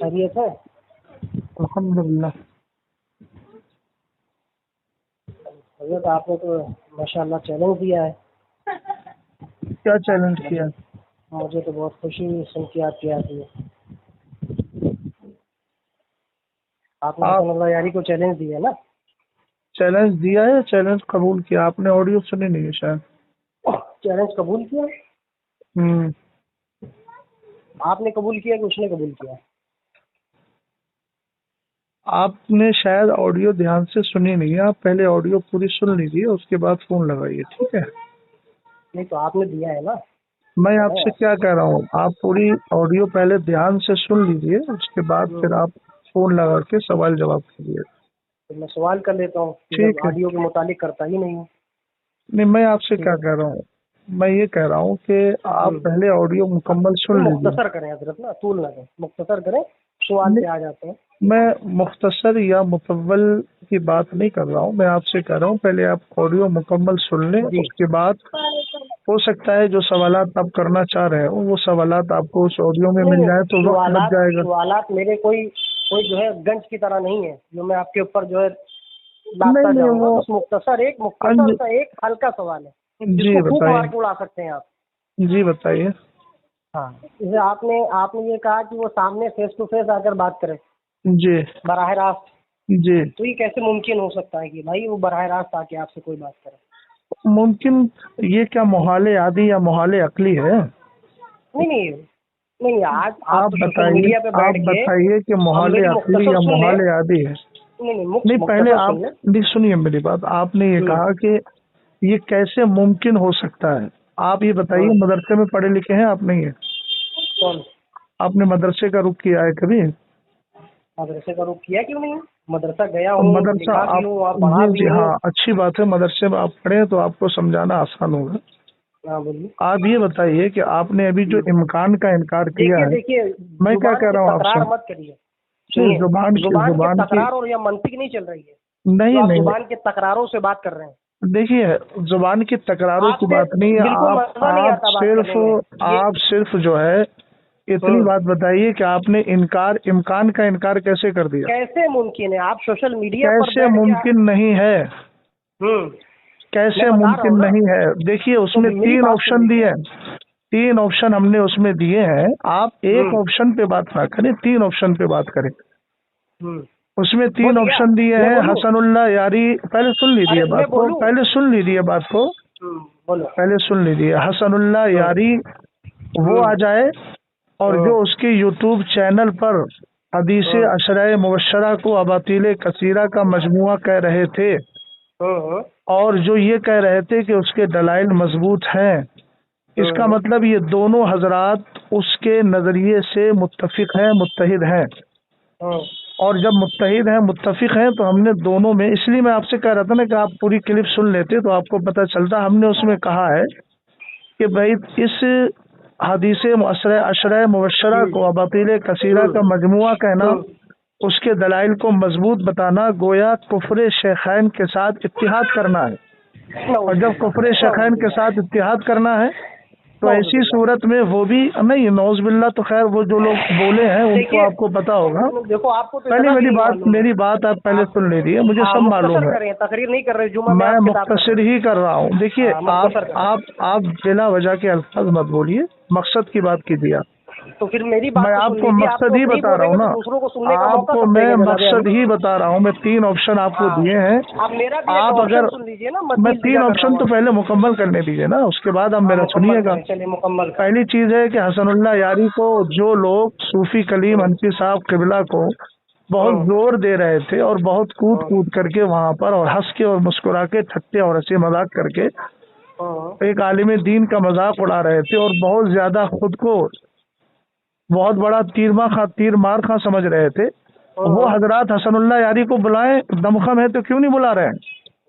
خیریت ہے؟ الحمدللہ। حضرت آپ نے تو ماشاء اللہ چیلنج دیا ہے، کیا چیلنج کیا؟ مجھے تو بہت خوشی ہوئی سن کے آپ کی آتی ہے۔ آپ نے آپ حسن اللہ یاری کو چیلنج دیا ہے نا؟ چیلنج دیا ہے، چیلنج قبول کیا؟ آپ نے آڈیو سنی نہیں ہے شاید۔ چیلنج قبول کیا؟ آپ نے قبول کیا کہ اس نے قبول کیا؟ آپ نے شاید آڈیو دھیان سے سنی نہیں ہے، آپ پہلے آڈیو پوری سن لیجیے، اس کے بعد فون لگائیے، ٹھیک ہے؟ نہیں تو آپ نے دیا ہے نا؟ میں آپ سے کیا کہہ رہا ہوں، آپ پوری آڈیو پہلے دھیان سے سن لیجیے، اس کے بعد پھر آپ فون لگا کے سوال جواب کیجیے۔ تو میں سوال کر لیتا ہوں، ٹھیک ہے، آڈیو کے متعلق کرتا ہی نہیں ہوں۔ نہیں میں آپ سے کیا کہہ رہا ہوں، میں یہ کہہ رہا ہوں کہ آپ پہلے آڈیو مکمل سن لیجیے۔ مختصر کریں حضرت نا، طول نہ کریں، مختصر کریں، سوال پہ آ جاتے ہیں۔ میں مختصر یا مطول کی بات نہیں کر رہا ہوں، میں آپ سے کہہ رہا ہوں پہلے آپ آڈیو مکمل سن لیں، اس کے بعد ہو سکتا ہے جو سوالات آپ کرنا چاہ رہے ہوں وہ سوالات آپ کو اس آڈیو میں مل جائے تو وقت بچ جائے گا۔ سوالات میرے کوئی جو ہے گنج کی طرح نہیں ہے جو میں آپ کے اوپر جو ہے لاتا جاؤں گا، بس مختصر سا ایک ہلکا سوال ہے جس کو پھونک مار کے اڑا سکتے ہیں آپ۔ جی بتائیے۔ ہاں جیسے آپ نے یہ کہا کہ وہ سامنے فیس ٹو فیس آ کر بات کرے، جی براہ راست، جی تو یہ کیسے ممکن ہو سکتا ہے کہ بھائی وہ براہ راست آ کے آپ سے کوئی بات کرے؟ ممکن یہ کیا محال عادی یا محال عقلی ہے؟ نہیں آج آپ بتائیے کہ محال عقلی یا محال عادی ہے؟ نہیں پہلے آپ سنیے میری بات، آپ نے یہ کہا کہ یہ کیسے ممکن ہو سکتا ہے، آپ یہ بتائیے مدرسے میں پڑھے لکھے ہیں آپ؟ نہیں ہے؟ آپ نے مدرسے کا رخ کیا ہے کبھی؟ مدرسے کا رخ کیا کیوں نہیں؟ مدرسہ گیا ہوں، مدرسہ جی ہاں اچھی بات ہے، مدرسے میں آپ پڑھیں تو آپ کو سمجھانا آسان ہوگا۔ آپ یہ بتائیے کہ آپ نے ابھی جو امکان کا انکار کیا ہے، میں کیا کہہ رہا ہوں آپ سے، مت کریے، زبان کی تکرار اور یا منطق نہیں چل رہی ہے، نہیں زبان کے تکراروں سے بات کر رہے ہیں۔ دیکھیے زبان کی تکراروں کی بات نہیں ہے، آپ صرف جو ہے اتنی بات بتائیے کہ آپ نے امکان کا انکار کیسے کر دیا؟ کیسے ممکن ہے؟ آپ سوشل میڈیا پر کیسے ممکن نہیں ہے؟ کیسے ممکن نہیں ہے؟ دیکھیے اس میں 3 آپشن دیے، 3 آپشن ہم نے اس میں دیے ہیں، آپ ایک آپشن پہ بات نہ کریں، 3 آپشن پہ بات کریں۔ اس میں 3 آپشن دیے ہیں، حسن اللہ یاری، پہلے سن لیجیے بات کو، پہلے سن لیجیے، حسن اللہ یاری وہ آ جائے اور جو اس کے یوٹیوب چینل پر حدیث عشرہ مبشرہ کو اباطیل کثیرہ کا مجموعہ کہہ رہے تھے اور جو یہ کہہ رہے تھے کہ اس کے دلائل مضبوط ہیں، اس کا مطلب یہ دونوں حضرات اس کے نظریے سے متفق ہیں، متحد ہیں، اور جب متحد ہیں، متفق ہیں تو ہم نے دونوں میں، اس لیے میں آپ سے کہہ رہا تھا نا کہ آپ پوری کلپ سن لیتے تو آپ کو پتہ چلتا، ہم نے اس میں کہا ہے کہ بھائی اس حدیث عشرہ مبشرہ کو اباطیل کثیرہ کا مجموعہ کہنا، اس کے دلائل کو مضبوط بتانا گویا کفر شیخین کے ساتھ اتحاد کرنا ہے، اور جب کفر شیخین کے ساتھ اتحاد کرنا ہے تو ایسی صورت میں وہ بھی نہیں، نعوذ باللہ، تو خیر وہ جو لوگ بولے ہیں ان کو آپ کو پتا ہوگا۔ پہلے میری بات آپ پہلے سن لیجیے، مجھے سب معلوم ہے، تقریر نہیں کر رہے، میں مختصر ہی کر رہا ہوں۔ دیکھیے آپ بلا وجہ کے الفاظ مت بولیے، مقصد کی بات کیجیے آپ۔ تو پھر میری بات میں آپ کو مقصد ہی بتا رہا ہوں نا، آپ کو میں مقصد ہی بتا رہا ہوں، میں 3 آپشن آپ کو دیے ہیں، آپ اگر میں 3 آپشن تو پہلے مکمل کرنے دیجیے نا، اس کے بعد آپ میرا سنیے گا۔ پہلی چیز ہے کہ حسن اللہ یاری کو جو لوگ صوفی کلیم حنفی صاحب قبلہ کو بہت زور دے رہے تھے اور بہت کود کر کے وہاں پر اور ہنس کے اور مسکرا کے ٹھٹے اور ہنسی مذاق کر کے ایک عالم دین کا مذاق اڑا رہے تھے اور بہت زیادہ خود کو بہت بڑا تیر مار خاں سمجھ رہے تھے، وہ حضرات حسن اللہ یاری کو بلائیں، دمخم ہے تو کیوں نہیں بلا رہے ہیں؟